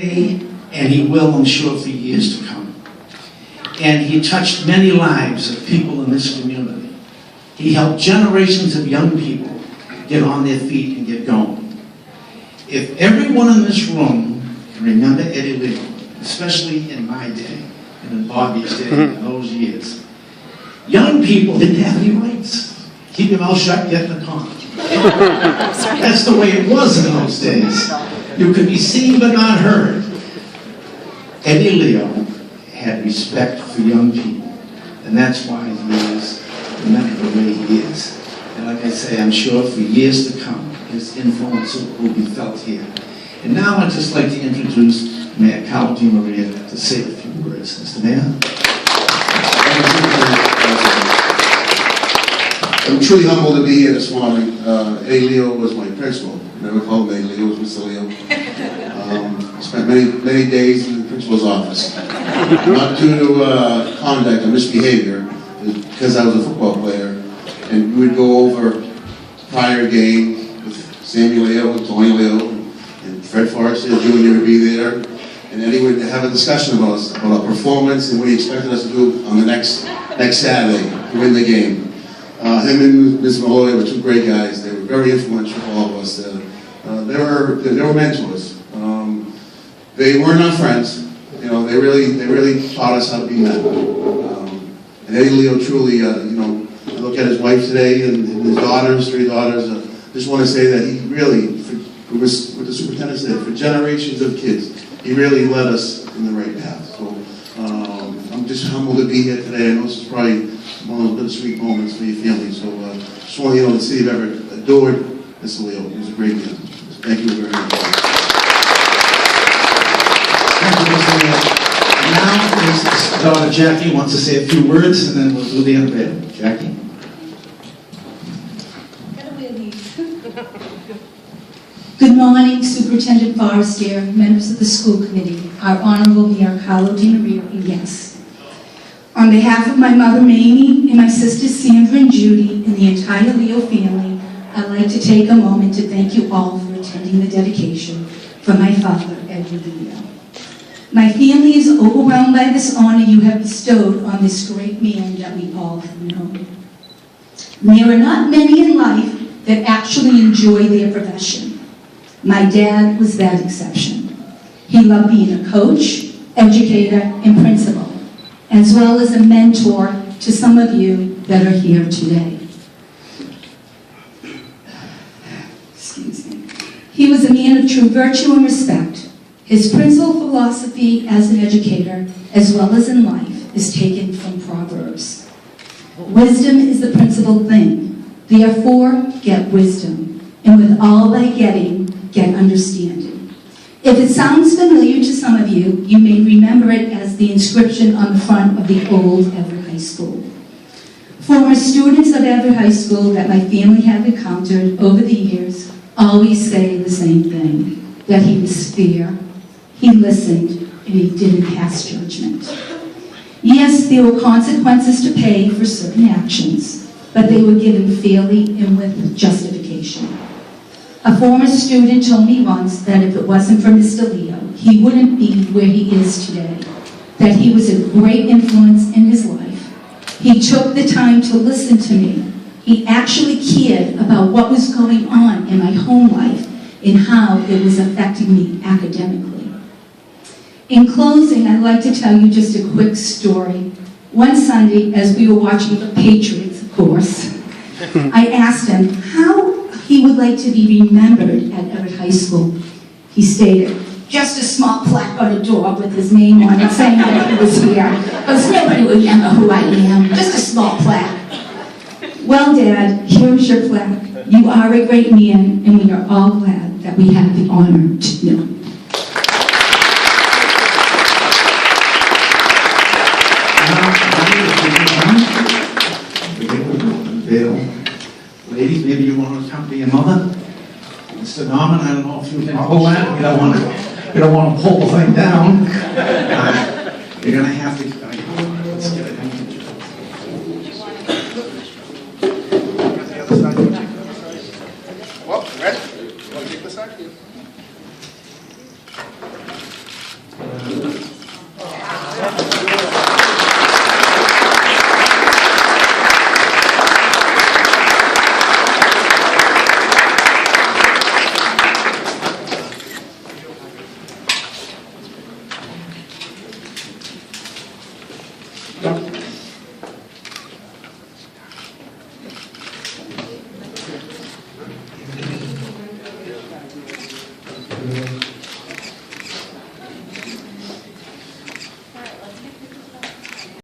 And he will, I'm sure, for years to come. And he touched many lives of people in this community. He helped generations of young people get on their feet and get going. If everyone in this room can remember Eddie Leo, especially in my day, and in Bobby's day, in those years, young people didn't have any rights. Keep your mouth shut, get in the car. That's the way it was in those days. You could be seen but not heard. Eddie Leo had respect for young people, and that's why he is remembered the way he is. And like I say, I'm sure for years to come, his influence will be felt here. And now I'd just like to introduce Mayor Carl DeMaria to say a few words. Mr. Mayor? I'm truly humbled to be here this morning. Eddie Leo was my principal. I never called him Eddie Leo, it was Mr. Leo. I spent many days in the principal's office. Not due to conduct or misbehavior, because I was a football player. And we would go over prior game with Sammy Leo and Tony Leo and Fred Forrester Jr. would be there. And Eddie would have a discussion about our performance and what he expected us to do on the next Saturday to win the game. Him and Ms. Malloy were two great guys. They were very influential for all of us. They were mentors. They weren't our friends. You know, they really taught us how to be men. And Eddie Leo truly, I look at his wife today and his daughters, 3 daughters. Just want to say that he really, what the superintendent said, for generations of kids, he really led us in the right path. So I'm just humbled to be here today. I know this is probably one of those bittersweet moments for your family. So just want the city of Everett adored Mr. Leo. He was a great man. Thank you very much. Thank you, Mr. Mayor. Now, his daughter Jackie wants to say a few words, and then we'll do the unveil. Jackie? Good morning, Superintendent Forrester, members of the school committee, our Honorable Mayor Carlo DeMaria, and guests. On behalf of my mother Mamie and my sisters Sandra and Judy and the entire Leo family, I'd like to take a moment to thank you all for attending the dedication for my father, Edward Leo. My family is overwhelmed by this honor you have bestowed on this great man that we all have known. There are not many in life that actually enjoy their profession. My dad was that exception. He loved being a coach, educator, and principal, as well as a mentor to some of you that are here today. Excuse me. He was a man of true virtue and respect. His principal philosophy as an educator, as well as in life, is taken from Proverbs. Wisdom is the principal thing. Therefore, get wisdom, and with all thy getting, get understanding. If it sounds familiar to some of you, you may remember it as the inscription on the front of the old Everett High School. Former students of Everett High School that my family have encountered over the years always say the same thing, that he was fair, he listened, and he didn't pass judgment. Yes, there were consequences to pay for certain actions, but they were given fairly and with justification. A former student told me once that if it wasn't for Mr. Leo, he wouldn't be where he is today, that he was a great influence in his life. He took the time to listen to me. He actually cared about what was going on in my home life and how it was affecting me academically. In closing, I'd like to tell you just a quick story. One Sunday, as we were watching the Patriots, of course, I asked him how he would like to be remembered at Everett High School. He stated, just a small plaque on a door with his name on it saying that he was here, because nobody would remember who I am, just a small plaque. Well, Dad, here's your plaque. You are a great man, and we are all glad that we have the honor to know him. Ladies, maybe you want to accompany your mother. Mr. Norman, I don't know if you can pull that. You don't want to pull the thing down. You're going to have to